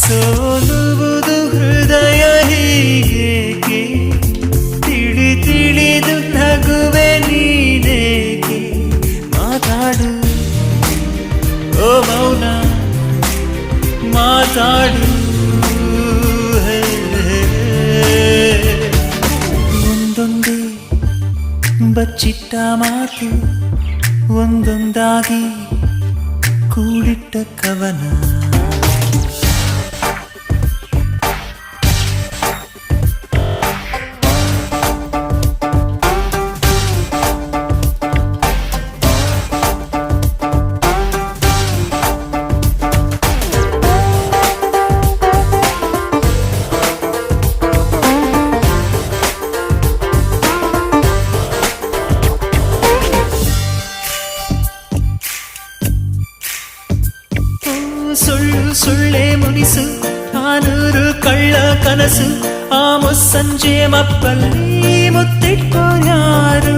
ಸೋಲುವುದು ಹೃದಯ ಹೀಗೇಕೆ ತಿಳಿದು ನಗುವೆ ನೀನೇಕೆ ಮಾತಾಡು ಓ ಮೌನ ಮಾತಾಡು ಒಂದೊಂದೇ ಬಚ್ಚಿಟ್ಟ ಮಾತು ಒಂದೊಂದಾಗಿ ಕೂಡಿಟ್ಟ ಕವನ ಸುಳ್ಳು ಸುಳ್ಳೆ ಮುನಿಸು ನಾನೂರು ಕಳ್ಳ ಕನಸು ಆ ಮುಸ್ಸಂಜೆ ಮಪ್ಪಲ್ಲಿ ಮುತ್ತಿಟ್ಕೋ ಯಾರು